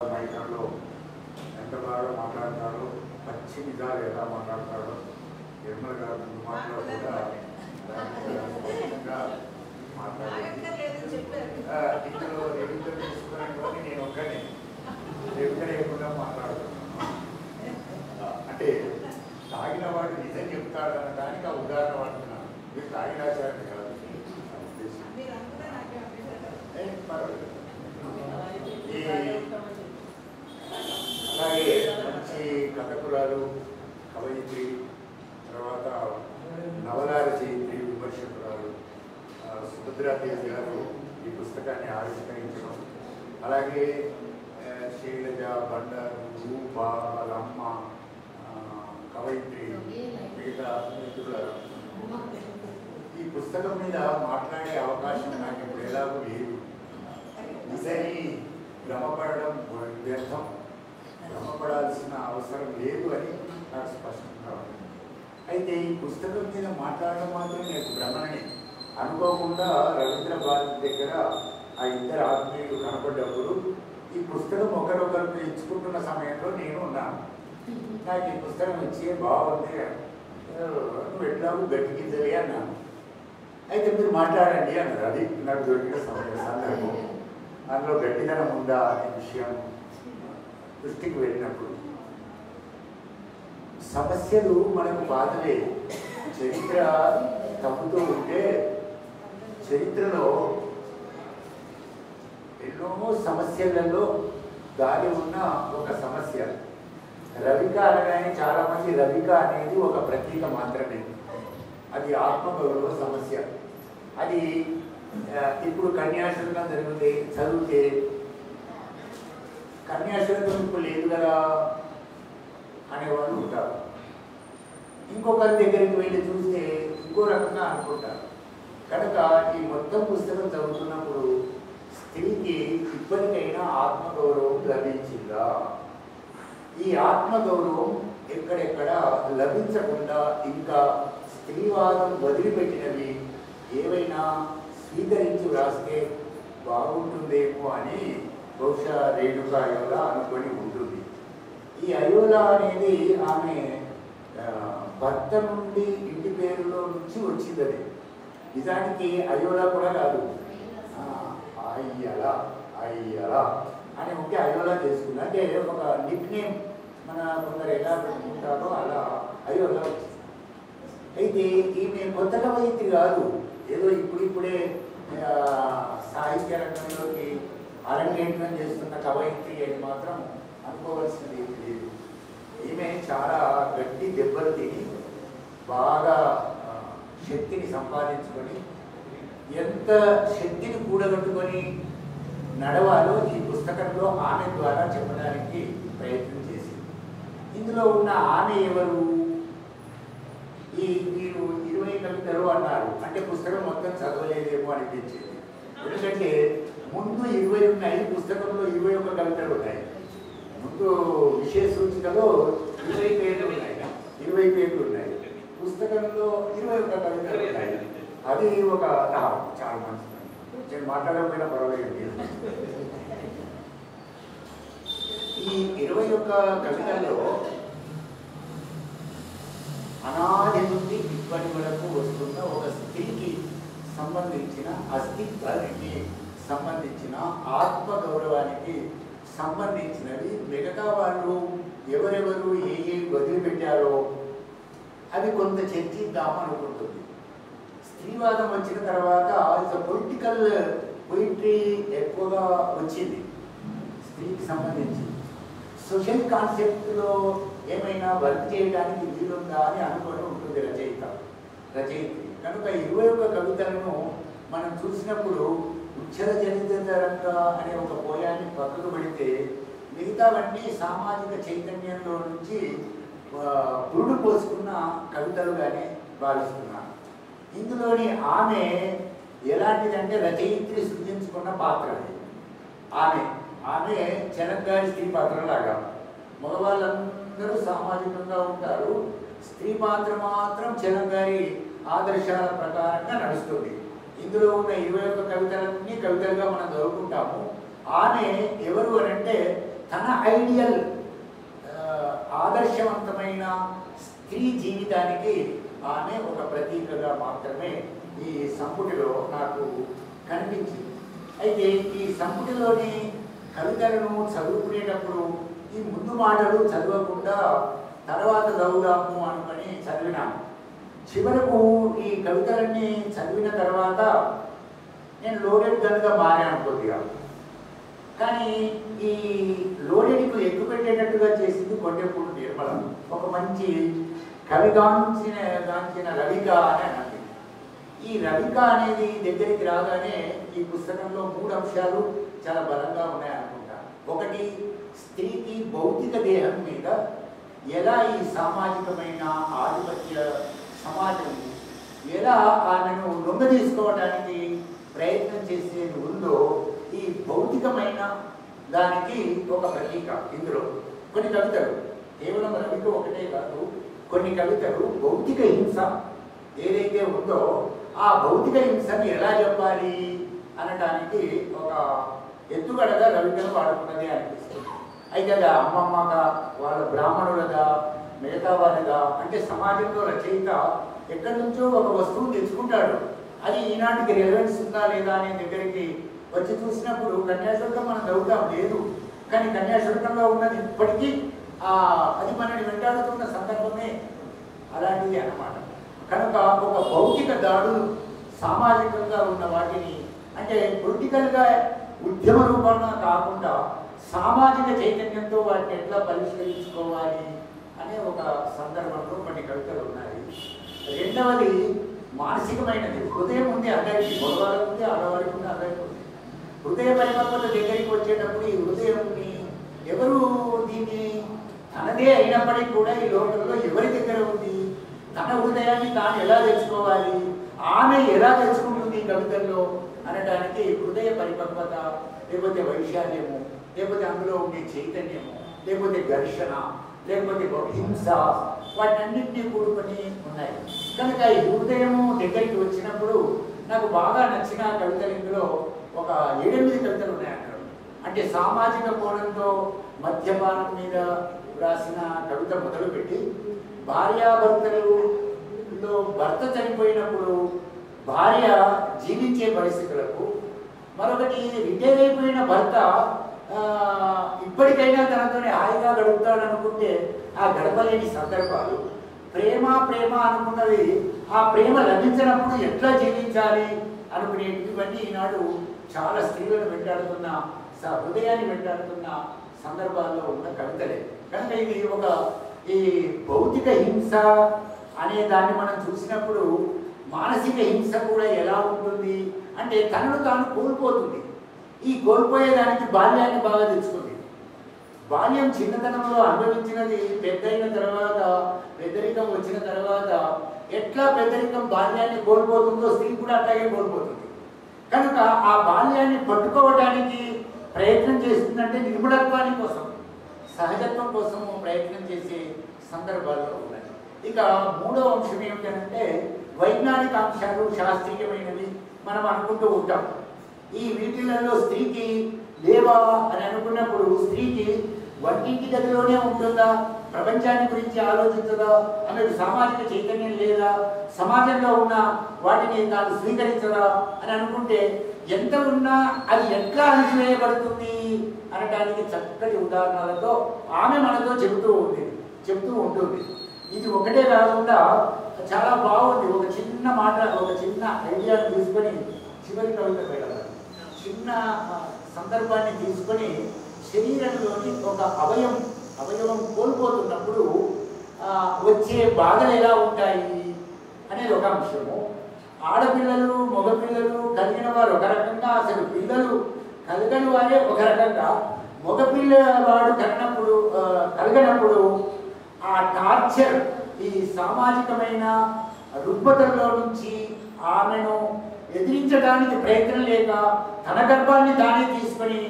మైకంలో ఎంత బాగా మాట్లాడతాడో, పచ్చి నిజాలు ఎలా మాట్లాడతాడో నిర్మల్ గారు ముందు మాటలో కూడా ఇంట్లో రవీంద్ర తీసుకున్నటువంటి నేను ఒక్కనే లేకుండా మాట్లాడుతున్నాను. అంటే తాగిన వాడు నిజం చెప్తాడన్న దానికి ఆ ఉదాహరణ వాడుతున్నాను. మీరు తాగినాచారని కాదు పర్వాలేదు. అలాగే మంచి కథకురాలు, కవయిత్రి, తర్వాత నవలా రచయిత్రి, విమర్శకురాలు సుభద్రాదేవి గారు ఈ పుస్తకాన్ని ఆవిష్కరించడం, అలాగే శైలజ, బండారు, రూప, లమ్మ, కవయిత్రి, మిగతా మిత్రులారు ఈ పుస్తకం మీద మాట్లాడే అవకాశం నాకు ఇప్పుడు ఎలాగూ లేదు. ఇదని భ్రమపడడం వ్యర్థం, భ్రమపడాల్సిన అవసరం లేదు అని నాకు స్పష్టంగా ఉంది. అయితే ఈ పుస్తకం మీద మాట్లాడడం మాత్రం నాకు భ్రమణే. అనుకోకుండా రవీంద్ర భారతి దగ్గర ఆ ఇద్దరు ఆత్మీయులు కనపడ్డప్పుడు ఈ పుస్తకం ఒకరొకరు ఎంచుకుంటున్న సమయంలో నేను ఉన్నాను. నాకు ఈ పుస్తకం ఇచ్చి బాగుంది, నువ్వు ఎట్లాగూ గట్టికిద్దలే అన్నాను. అయితే మీరు మాట్లాడండి అన్నారు. అది నాకు దొరికిన సందర్భం. అందులో గట్టిదనం ఉందా అనే విషయం దృష్టికి వెళ్ళినప్పుడు సమస్యలు మనకు బాధలే. చరిత్ర తప్పుతూ ఉంటే చరిత్రలో ఎన్నో సమస్యలలో దాగి ఉన్న ఒక సమస్య రవిక అనగానే చాలామంది రవిక అనేది ఒక ప్రతీక మాత్రమే. అది ఆత్మగౌరవ సమస్య. అది ఇప్పుడు కన్యాశుల్కం చదివితే కన్యాశుల్కం ఇప్పుడు లేదు కదా అనేవాళ్ళు ఉంటారు. ఇంకొకరి దగ్గరికి వెళ్ళి చూస్తే ఇంకో రకంగా అనుకుంటారు. కనుక ఈ మొత్తం పుస్తకం చదువుతున్నప్పుడు స్త్రీకి ఇప్పటికైనా ఆత్మగౌరవం లభించిందా? ఈ ఆత్మగౌరవం ఎక్కడెక్కడ లభించకుండా ఇంకా స్త్రీవాదం వదిలిపెట్టినవి ఏవైనా స్వీకరించి వ్రాస్తే బాగుంటుందేమో అని బహుశా రేణుక అయోలా అనుకొని ఉంటుంది. ఈ అయోలా అనేది ఆమె భర్త నుండి ఇంటి పేరులో నుంచి వచ్చింది. అది నిజానికి అయోలా కూడా కాదు, అయ్యలా అయ్యలా అని ఉంటే అయోలా చేసుకుంది. అంటే ఒక నిక్ నేమ్ మన కొందరు ఎలా పెట్టుకుంటారో అలా అయోలా వచ్చింది. అయితే ఈమె కొత్త కవయిత్రి కాదు, ఏదో ఇప్పుడిప్పుడే సాహిత్య రంగంలోకి అరంగేట్రం చేస్తున్న కవయిత్రి అని మాత్రం అనుకోవాల్సింది లేదు. ఈమె చాలా గట్టి దెబ్బలు తిని బాగా శక్తిని సంపాదించుకొని ఎంత శక్తిని కూడగట్టుకొని నడవాలో ఈ పుస్తకంలో ఆమె ద్వారా చెప్పడానికి ప్రయత్నం చేసింది. ఇందులో ఉన్న ఆమె ఎవరు? మీరు 20 కవితలు అన్నారు అంటే పుస్తకం మొత్తం చదవలేదేమో అనిపించింది. ఎందుకంటే ముందు 20 ఉన్నాయి, పుస్తకంలో 21 కవితలు ఉన్నాయి. ముందు విషయ సూచికలో 20 పేర్లు ఉన్నాయి, 20 పేర్లు ఉన్నాయి. పుస్తకంలో 21 కవితలు ఉన్నాయి. అది ఒక చాలా మంచిది. నేను మాట్లాడకపోయినా పర్వాలేదు. ఈ 21 కవితల్లో అనాది నుండి ఇప్పటి వరకు వస్తున్న ఒక స్త్రీకి సంబంధించిన అస్తిత్వానికి సంబంధించిన ఆత్మగౌరవానికి సంబంధించినవి మిగతా వాళ్ళు ఎవరెవరు ఏ వదిలిపెట్టారో అవి కొంత చర్చిద్దాము అనుకుంటుంది. స్త్రీవాదం వచ్చిన తర్వాత పొలిటికల్ పొయిట్రీ ఎక్కువగా వచ్చింది స్త్రీకి సంబంధించి. సోషల్ కాన్సెప్ట్లో ఏమైనా వర్క్ చేయడానికి వీలుందా అని అనుకొని ఉంటుంది రచయిత్రి. కనుక 21 కవితలను మనం చూసినప్పుడు ఉచ్చర చరిత్రంగా అనే ఒక పోయాన్ని పక్కకు పెడితే మిగతావన్నీ సామాజిక చైతన్యంలో నుంచి పురుడు పోసుకున్న కవితలుగానే భావిస్తున్నాను. ఇందులోని ఆమె ఎలాంటిదంటే రచయిత్రి సృజించుకున్న పాత్ర. ఆమె చెనక్గారి స్త్రీ పాత్రలాగా. మగవాళ్ళందరూ సామాజికంగా ఉంటారు, స్త్రీ పాత్ర మాత్రం చెనక్గారి ఆదర్శాల ప్రకారంగా నడుస్తుంది. ఇందులో ఉన్న 21 కవితలన్నీ కవితలుగా మనం చదువుకుంటాము. ఆమె ఎవరు అని అంటే తన ఐడియల్ ఆదర్శవంతమైన స్త్రీ జీవితానికి ఆమె ఒక ప్రతీకగా మాత్రమే ఈ సంపుటిలో నాకు కనిపించింది. అయితే ఈ సంపుటిలోని కవితలను చదువుకునేటప్పుడు ఈ ముందు మాటలు చదవకుండా తర్వాత చదువుదాము అనుకొని చదివినాను. చివరకు ఈ కవితలన్నీ చదివిన తర్వాత నేను లోడెడ్ గన్గా మారాను కొద్దిగా. కానీ ఈ లోడెడ్కు ఎక్కువ పెట్టేటట్టుగా చేసింది కొండెప్పుడు నిర్మల. ఒక మంచి కవిగాంచిన రవిక అని అన్నది. ఈ రవిక అనేది దగ్గరికి రాగానే ఈ పుస్తకంలో 3 అంశాలు చాలా బలంగా ఉన్నాయనుకుంటా. ఒకటి, స్త్రీకి భౌతిక దేహం మీద ఎలా ఈ సామాజికమైన ఆధిపత్య సమాజం ఎలా ఆమెను లొంగదీసుకోవడానికి ప్రయత్నం చేసేది ఉందో ఈ భౌతికమైన దానికి ఒక ప్రతీక. ఇందులో కొన్ని కవితలు కేవలం రవిక ఒకటే కాదు, కొన్ని కవితలు భౌతిక హింస ఏదైతే ఉందో ఆ భౌతిక హింసని ఎలా చెప్పాలి అనడానికి ఒక ఎత్తుగడగా రవికను వాడుకున్నది అనిపిస్తుంది. అయితే అది అమ్మమ్మగా, వాళ్ళ బ్రాహ్మణులగా, మిగతా వారిగా, అంటే సమాజంలో రచయిత ఎక్కడి నుంచో ఒక వస్తువు తెచ్చుకుంటాడు. అది ఈనాటికి రెలవెన్స్ ఉందా లేదా అనే దగ్గరికి వచ్చి చూసినప్పుడు కన్యాశుల్కం మనం చదువుతాం లేదు, కానీ కన్యాశుల్కంలో ఉన్నది ఇప్పటికీ అది మనని వెంటాడుతున్న సందర్భమే అలాంటిది అన్నమాట. కనుక ఒక భౌతిక దాడులు సామాజికంగా ఉన్న వాటిని, అంటే పొలిటికల్గా ఉద్యమ రూపంగా కాకుండా సామాజిక చైతన్యంతో వాటిని ఎట్లా పరిష్కరించుకోవాలి అనే ఒక సందర్భంలో కొన్ని కవితలు ఉన్నాయి. రెండవది మానసికమైనది. హృదయం ఉంది అందరికీ, మగవారికి ఉంది, ఆడవారికి ఉంది, అందరికీ ఉంది. హృదయ పరిపక్వత దగ్గరికి వచ్చేటప్పుడు ఈ హృదయంని ఎవరు దీన్ని తనదే అయినప్పటికీ కూడా ఈ లోకంలో ఎవరి దగ్గర ఉంది, తన హృదయాన్ని తాను ఎలా తెచ్చుకోవాలి, ఆమె ఎలా తెచ్చుకుంటుంది కవితల్లో అనడానికి హృదయ పరిపక్వత, లేకపోతే వైశాల్యము, లేకపోతే అందులో ఉండే చైతన్యము, లేకపోతే ఘర్షణ, లేకపోతే హింస, వాటన్నింటినీ కూడుకొని ఉన్నాయి. కనుక ఈ హృదయము దగ్గరికి వచ్చినప్పుడు నాకు బాగా నచ్చిన కవితలు ఇందులో ఒక 7-8 కవితలు ఉన్నాయి అక్కడ. అంటే సామాజిక కోణంతో మద్యపానం మీద రాసిన కవిత మొదలుపెట్టి భార్యాభర్తలలో భర్త చనిపోయినప్పుడు భార్య జీవించే పరిస్థితులకు, మరొకటి రిటైర్ అయిపోయిన భర్త ఇప్పటికైనా తనతోనే హాయిగా గడుపుతాడనుకుంటే ఆ గడపలేని సందర్భాలు, ప్రేమ ప్రేమ అనుకున్నది ఆ ప్రేమ లభించినప్పుడు ఎట్లా జీవించాలి అనుకునేటివన్నీ ఈనాడు చాలా స్త్రీలను వెంటాడుతున్న, హృదయాన్ని వెంటాడుతున్న సందర్భాల్లో ఉన్న కవితలే. కనుక ఇది ఒక ఈ భౌతిక హింస అనే దాన్ని మనం చూసినప్పుడు మానసిక హింస కూడా ఎలా ఉంటుంది అంటే తనను తాను కోల్పోతుంది. ఈ కోల్పోయేదానికి బాల్యాన్ని బాగా తెచ్చుకుంది. బాల్యం చిన్నతనంలో అనుభవించినది పెద్దయిన తర్వాత, పెద్దరికం వచ్చిన తర్వాత ఎట్లా పెద్దరికం బాల్యాన్ని కోల్పోతుందో స్త్రీ కూడా అట్లాగే కోల్పోతుంది. కనుక ఆ బాల్యాన్ని పట్టుకోవడానికి ప్రయత్నం చేస్తుందంటే నిర్మలత్వాని కోసం, సహజత్వం కోసం ప్రయత్నం చేసే సందర్భాల్లో ఉన్నాయి. ఇక 3వ అంశం ఏమిటంటే వైజ్ఞానిక అంశాలు, శాస్త్రీయమైనవి మనం అనుకుంటూ ఉంటాం. ఈ వీటిలలో స్త్రీకి లేవా అని అనుకున్నప్పుడు స్త్రీకి వంటింటి గదిలోనే ఉంటుందా, ప్రపంచాన్ని గురించి ఆలోచించదా, ఆమెకు సామాజిక చైతన్యం లేదా, సమాజంలో ఉన్న వాటిని తాను స్వీకరించదా అని అనుకుంటే ఎంత ఉన్నా అది ఎట్లా అణచివేయబడుతుంది అనడానికి చక్కటి ఉదాహరణలతో ఆమె మనతో చెబుతూ ఉంటుంది. ఇది ఒకటే కాకుండా చాలా బాగుంది. ఒక చిన్న మాట, ఒక చిన్న ఐడియాను తీసుకొని చివరి కవిత వెళ్ళాలి. చిన్న సందర్భాన్ని తీసుకొని శరీరంలోని ఒక అవయవం కోల్పోతున్నప్పుడు వచ్చే బాధలు ఎలా ఉంటాయి అనేది ఒక అంశము. ఆడపిల్లలు, మగపిల్లలు కలిగిన వారు ఒక రకంగా, అసలు పిల్లలు కలగని వారే ఒక రకంగా, మగపిల్లవాడు కలిగినప్పుడు ఆ టార్చర్, ఈ సామాజికమైన రుగ్మతల్లో నుంచి ఆమెను ఎదిరించడానికి ప్రయత్నం లేక తన గర్భాన్ని తానే తీసుకొని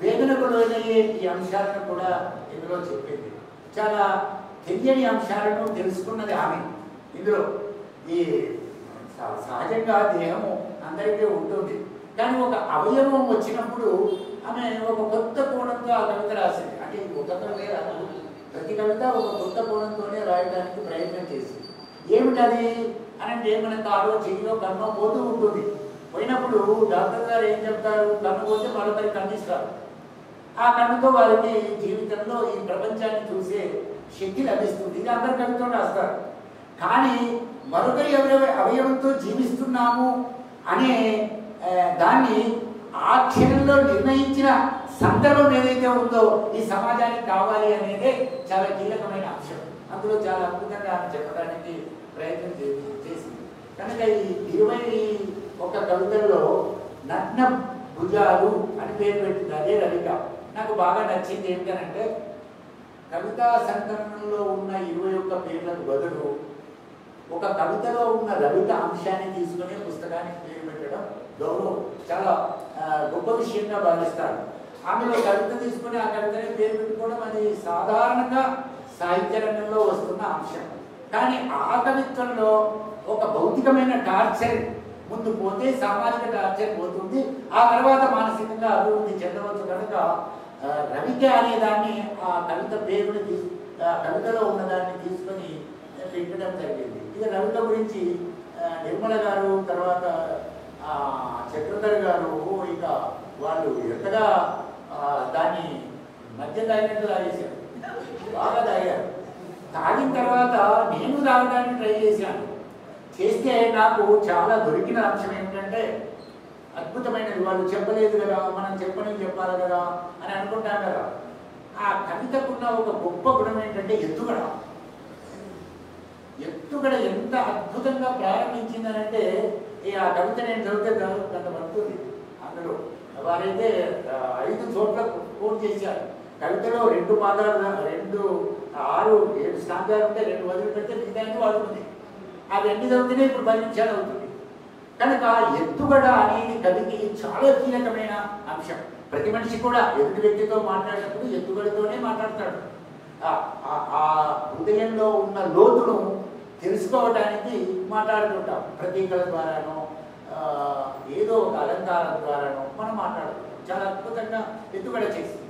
వేదనకు లోనయ్యే ఈ అంశాలను కూడా ఇందులో చెప్పింది. చాలా తెలియని అంశాలను తెలుసుకున్నది ఆమె ఇందులో. ఈ సహజంగా దేహము అందరికీ ఉంటుంది, కానీ ఒక అవయవం వచ్చినప్పుడు ఆమె ఒక కొత్త కోణంతో ఆ కవిత రాసింది. అంటే పుస్తకం లేదా ప్రతి కవిత ఒక కొత్త కోణంతోనే రాయడానికి ప్రయత్నం చేసింది. ఏమిటది అని అంటే మనకు ఆరో చెయ్యిలో కన్ను పోతూ ఉంటుంది. పోయినప్పుడు డాక్టర్ గారు ఏం చెప్తారు, కన్ను పోతే మరొకరికి కన్నిస్తారు. ఆ కన్నుతో వారికి జీవితంలో ఈ ప్రపంచాన్ని చూసే శక్తి లభిస్తుంది. ఇది అందరి కవితో రాస్తారు. కానీ మరొకరి అవయవంతో జీవిస్తున్నాము అనే దాన్ని ఆ క్షణంలో నిర్ణయించిన సందర్భం ఏదైతే ఉందో ఈ సమాజానికి కావాలి అనేదే చాలా కీలకమైన అంశం. అందులో చాలా అద్భుతంగా ఆమె చెప్పడానికి ప్రయత్నం చేసింది. కనుక ఈ 21 కవితల్లో నగ్న భుజాలు అని పేరు పెట్టింది. అదే రవిక. నాకు బాగా నచ్చింది ఏమిటంటే కవితా సంకలనంలో ఉన్న 21 పేర్లకు బదులు ఒక కవితలో ఉన్న రవిక అంశాన్ని తీసుకునే పుస్తకానికి పేరు పెట్టడం గౌరవం, చాలా గొప్ప విషయంగా భావిస్తారు. ఆమెలో కవిత తీసుకుని ఆ కవితని పేరు పెట్టుకోవడం అది సాధారణంగా సాహిత్య రంగంలో వస్తున్న అంశం. కానీ ఆ కవిత్వంలో ఒక భౌతికమైన టార్చర్ ముందు పోతే సామాజిక టార్చర్ పోతుంది, ఆ తర్వాత మానసికంగా అభివృద్ధి చెందవచ్చు. కనుక రవిక అనే దాన్ని ఆ కవిత పేరుని కవితలో ఉన్నదాన్ని తీసుకొని పెట్టడం జరిగింది. ఇక రవిక గురించి నిర్మల గారు, తర్వాత చక్రధర్ గారు ఇక వాళ్ళు ఎంతగా దాన్ని మధ్య తాగినట్టు తాగేశారు, బాగా తాగారు. తాగిన తర్వాత నేను తాగడానికి ట్రై చేశాను. చేస్తే నాకు చాలా దొరికిన అంశం ఏంటంటే అద్భుతమైనది. వాళ్ళు చెప్పలేదు కదా, మనం చెప్పాలి కదా అని అనుకుంటాం కదా. ఆ కవితకున్న ఒక గొప్ప గుణం ఏంటంటే ఎత్తుగడ. ఎత్తుగడ ఎంత అద్భుతంగా ప్రారంభించిందనంటే ఆ కవిత నేను చదివితే గంట పడుతుంది. అందులో వారైతే 5 చోట్ల కోట్ చేశారు. కవితలో 2 పాదాలు 2, 6, 7 స్టాంగాలు ఉంటే 2 వదిలిపెడితే మిగతాన్ని వాడుతుంది. ఆ 2 చదివితేనే ఇప్పుడు 10 నిమిషాలు అవుతుంది. కనుక ఎత్తుగడ అనేది కవికి చాలా కీలకమైన అంశం. ప్రతి మనిషి కూడా ఎదుటి వ్యక్తితో మాట్లాడినప్పుడు ఎత్తుగడతోనే మాట్లాడతాడు. ఆ హృదయంలో ఉన్న లోతును తెలుసుకోవడానికి మాట్లాడుతుంటాం. ప్రతీకల ద్వారానో ఏదో ఒక అలంకారం ద్వారానో మనం మాట్లాడుతుంటాం. చాలా అద్భుతంగా ఎత్తుగడ చేసింది.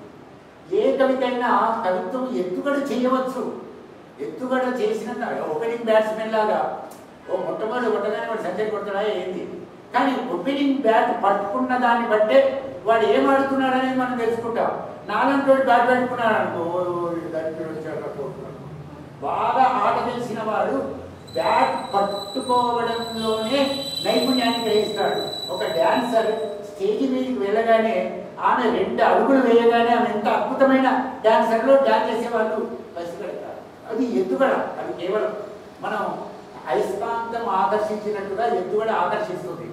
ఏ కవితైనా కవిత్వం ఎత్తుగడ చేయవచ్చు. ఎత్తుగడ చేసినంత ఓపెనింగ్ బ్యాట్స్మెన్ లాగా మొట్టమొదటి కొట్టగానే వాడు సెంచరీ కొడతాడా ఏంది, కానీ ఓపెనింగ్ బ్యాట్ పట్టుకున్న దాన్ని బట్టే వాడు ఏం ఆడుతున్నాడు అనేది మనం తెలుసుకుంటాం. నాలంటి బ్యాట్ పెట్టుకున్నాడు అనుకో, బాగా ఆట తెలిసిన వాడు బ్యాట్ పట్టుకోవడంలోనే నైపుణ్యాన్ని గ్రహిస్తాడు. ఒక డాన్సర్ స్టేజ్ మీదకి వెళ్ళగానే ఆమె 2 అడుగులు వేయగానే ఆమె ఎంత అద్భుతమైన డాన్సర్లో డాన్స్ చేసేవాళ్ళు పసిగడతారు. అది ఎత్తుగడ. అది కేవలం మనం అయస్కాంతం ఆకర్షించినట్టుగా ఎత్తుగడ ఆకర్షిస్తుంది.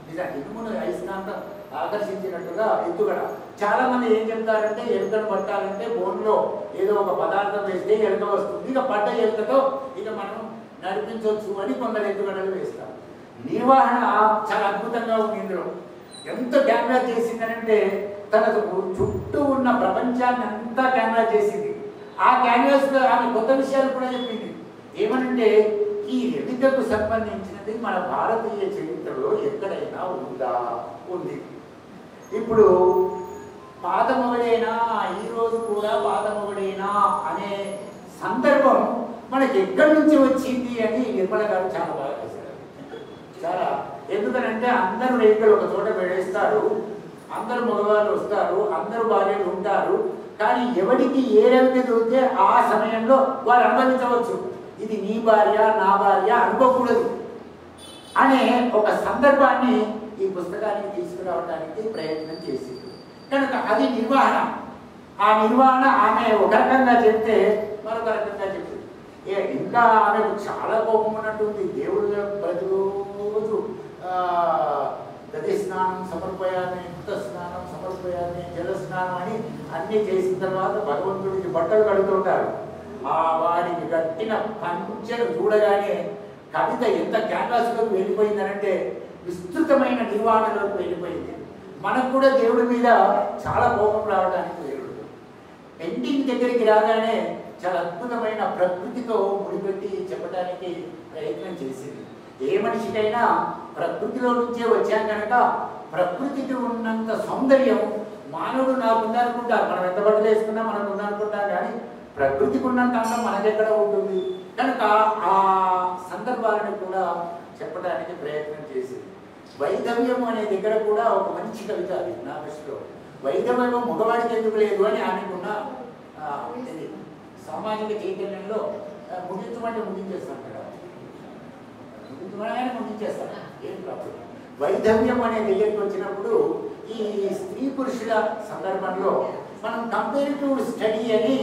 నిజానికి ఇనుమును అయస్కాంతం ఆకర్షించినట్టుగా ఎత్తుగడ. చాలా మంది ఏం చెప్తారంటే ఎలుకను పట్టాలంటే బోన్లో ఏదో ఒక పదార్థం వేస్తే ఎలుక వస్తుంది, ఇక పడ్డ ఎలుకతో ఇక మనం నడిపించవచ్చు అని కొందరు ఎత్తుగడలు వేస్తారు. నిర్వహణ చాలా అద్భుతంగా ఉంది. ఇందులో ఎంత కెమెరా చేసిందనంటే తన చుట్టూ ఉన్న ప్రపంచాన్ని అంతా కెమెరా చేసింది. ఆ క్యాన్వాస్లో ఆమె కొత్త విషయాలు కూడా చెప్పింది. ఏమనంటే ఈ రవికకు సంబంధించినది మన భారతీయ చరిత్రలో ఎక్కడైనా ఉందా? ఉంది. ఇప్పుడు పాత మొగడేనా, ఈరోజు కూడా పాత మొగడేనా అనే సందర్భం మనకి ఎక్కడి నుంచి వచ్చింది అని నిర్మల గారు చాలా బాగా చేశారు. చాలా ఎందుకనంటే అందరూ రేఖలు ఒక చోట పెడేస్తారు, అందరూ మగవాళ్ళు వస్తారు, అందరూ భార్యలు ఉంటారు. కానీ ఎవరికి ఏ రవిక దొరికితే ఆ సమయంలో వారు అనుభవించవచ్చు. ఇది నీ భార్య నా భార్య అనుకోకూడదు అనే ఒక సందర్భాన్ని ఈ పుస్తకానికి తీసుకురావడానికి ప్రయత్నం చేసింది. కనుక అది నిర్వహణ. ఆ నిర్వహణ ఆమె ఒక రకంగా చెప్తే మరొక రకంగా చెప్పింది. ఇంకా ఆమెకు చాలా కోపం ఉన్నట్టుంది. దేవుళ్ళ ప్రతిరోజు గది స్నానం సమర్పయాన్ని, యుక్త స్నానం సమర్పయాన్ని, జల స్నానం అని అన్నీ చేసిన తర్వాత భగవంతుడికి బట్టలు కడుతుంటారు. ఆ వాడికి కట్టిన పంచెను చూడగానే కవిత ఎంత క్యాన్వాస్లోకి వెళ్ళిపోయిందనంటే విస్తృతమైన నిర్వహణలోకి వెళ్ళిపోయింది. మనకు కూడా దేవుడి మీద చాలా కోపం రావడానికి దేవుడు ఎండింగ్ దగ్గరికి రాగానే చాలా అద్భుతమైన ప్రకృతితో ముడిపెట్టి చెప్పడానికి ప్రయత్నం చేసింది. ఏ మనిషికైనా ప్రకృతిలో నుంచే వచ్చాం కనుక ప్రకృతికి ఉన్నంత సౌందర్యం మానవుడు నాకు ఉందనుకుంటారు, మనం ఎంత బట్టలు వేసుకున్నా మనకు ఉందనుకుంటాం, కానీ ప్రకృతికి ఉన్నంత అందం మనకెక్కడ ఉంటుంది. కనుక ఆ సందర్భాలను కూడా చెప్పడానికి ప్రయత్నం చేసింది. వైధవ్యము అనే దగ్గర కూడా ఒక మంచి కవిత అది నా దృష్టిలో. వైధవ్యము మగవాడికి ఎందుకు లేదు అని ఆమెకున్న సామాజిక చైతన్యంలో ముగించమంటే ముగించేస్తాను కదా, ముగించమని ముగించేస్తాను, ఏం ప్రాబ్లం. వైధవ్యం అనే దగ్గరికి వచ్చినప్పుడు ఈ స్త్రీ పురుషుల సందర్భంలో మనం కంపేరిటివ్ స్టడీ అని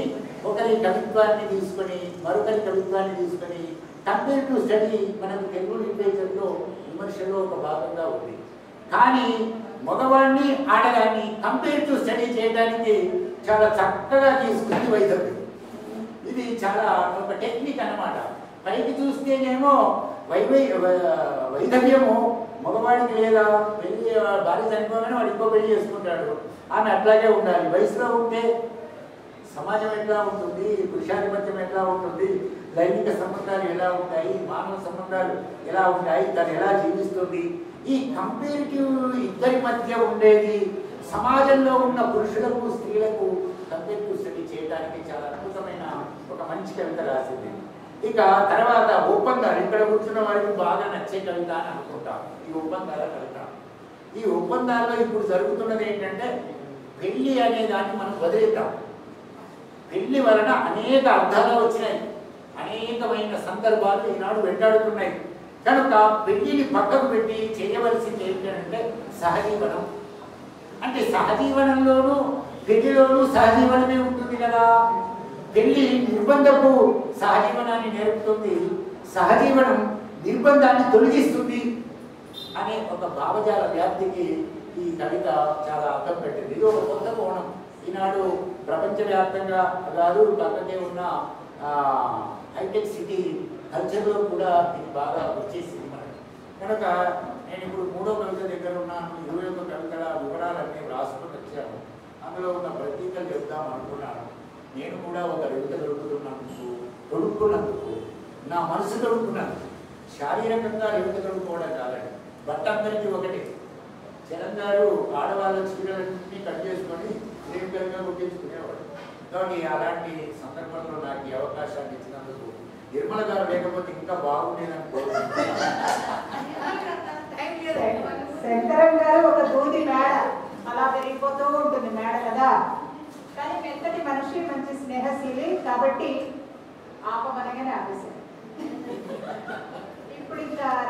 ఒకరి కవిత్వాన్ని తీసుకొని మరొకరి కవిత్వాన్ని తీసుకొని కంపేరిటివ్ స్టడీ మనకు తెలుగు లిటరేచర్లో విమర్శలో ఒక భాగంగా ఉంది. కానీ మగవాడిని ఆడదాన్ని కంపేరిటివ్ స్టడీ చేయడానికి చాలా చక్కగా తీసుకుంది వైధవ్యం. ఇది చాలా ఒక టెక్నిక్ అన్నమాట. పైకి చూస్తేనేమో వైధవ్యము మగవాడికి లేదా, పెళ్లి భార్య చనిపోగానే వాడు ఇంకో పెళ్లి చేసుకుంటాడు, ఆమె అట్లాగే ఉండాలి. వయసులో ఉంటే సమాజం ఎట్లా ఉంటుంది, పురుషాధిపత్యం ఎట్లా ఉంటుంది, లైంగిక సంబంధాలు ఎలా ఉంటాయి, మానవ సంబంధాలు ఎలా ఉంటాయి, తను ఎలా జీవిస్తుంది, ఈ కంపేరిటివ్ ఇద్దరి మధ్య ఉండేది సమాజంలో ఉన్న పురుషులకు స్త్రీలకు కంపేరిటివ్ స్టడీ చేయడానికి చాలా అద్భుతమైన ఒక మంచి కవిత రాసింది. ఇక తర్వాత ఒప్పందాలు, ఇక్కడ కూర్చున్న వారికి బాగా నచ్చే కవిత అని అనుకుంటాం ఈ ఒప్పందాల కవిత. ఈ ఒప్పందాల్లో ఇప్పుడు జరుగుతున్నది ఏంటంటే పెళ్లి అనే దాన్ని మనం వదిలేద్దాం. పెళ్లి వలన అనేక అర్థాలు వచ్చినాయి, అనేకమైన సందర్భాలు ఈనాడు వెంటాడుతున్నాయి. కనుక పెళ్లిని పక్కకు పెట్టి చేయవలసింది ఏంటంటే సహజీవనం. అంటే సహజీవనంలోనూ పెళ్లిలోనూ సహజీవనమే ఉంటుంది కదా. పెళ్లి నిర్బంధపు సహజీవనాన్ని నేర్పుతుంది, సహజీవనం నిర్బంధాన్ని తొలగిస్తుంది అనే ఒక భావజాల వ్యాప్తికి ఈ కవిత చాలా అర్థం పెట్టింది. ఇది ఒక కొత్త కోణం. ఈనాడు ప్రపంచవ్యాప్తంగా కాదు, పక్కనే ఉన్న హైటెక్ సిటీ కల్చర్లో కూడా ఇది బాగా వచ్చేసింది మనకి. కనుక నేను ఇప్పుడు 3వ కవిత దగ్గర ఉన్నాను. 21 కవితల వివరాలన్నీ రాసుకొని వచ్చాను. అందులో ఉన్న ప్రతీకలు చెప్దాం అనుకున్నాను. నేను కూడా ఒక కవిత తొడుక్కున్నందుకు నా మనసు తొడుక్కున్నందుకు, శారీరకంగా రేవిత తొడుక్కోవడం కాదండి, బట్ట అందరికీ ఒకటి. చరణ్ గారు ఆడవాళ్ళ చీరలన్నీ కట్ చేసుకొని రేవికలుగా కొట్టించుకునేవాడు. కాబట్టి అలాంటి సందర్భంలో నాకు ఈ అవకాశాన్ని ఇచ్చినందుకు నిర్మల గారు లేకపోతే ఇంకా బాగుండేదని కోరుకుంటున్నాను. శంకరం గారు ఒక దూది మేడ అలా పెరిగిపోతూ ఉంటుంది మేడ కదా, కానీ మెత్తటి మనిషి, మంచి స్నేహశీలి కాబట్టి ఆపమనగానే ఆపేశారు. ఇప్పుడు ఇంకా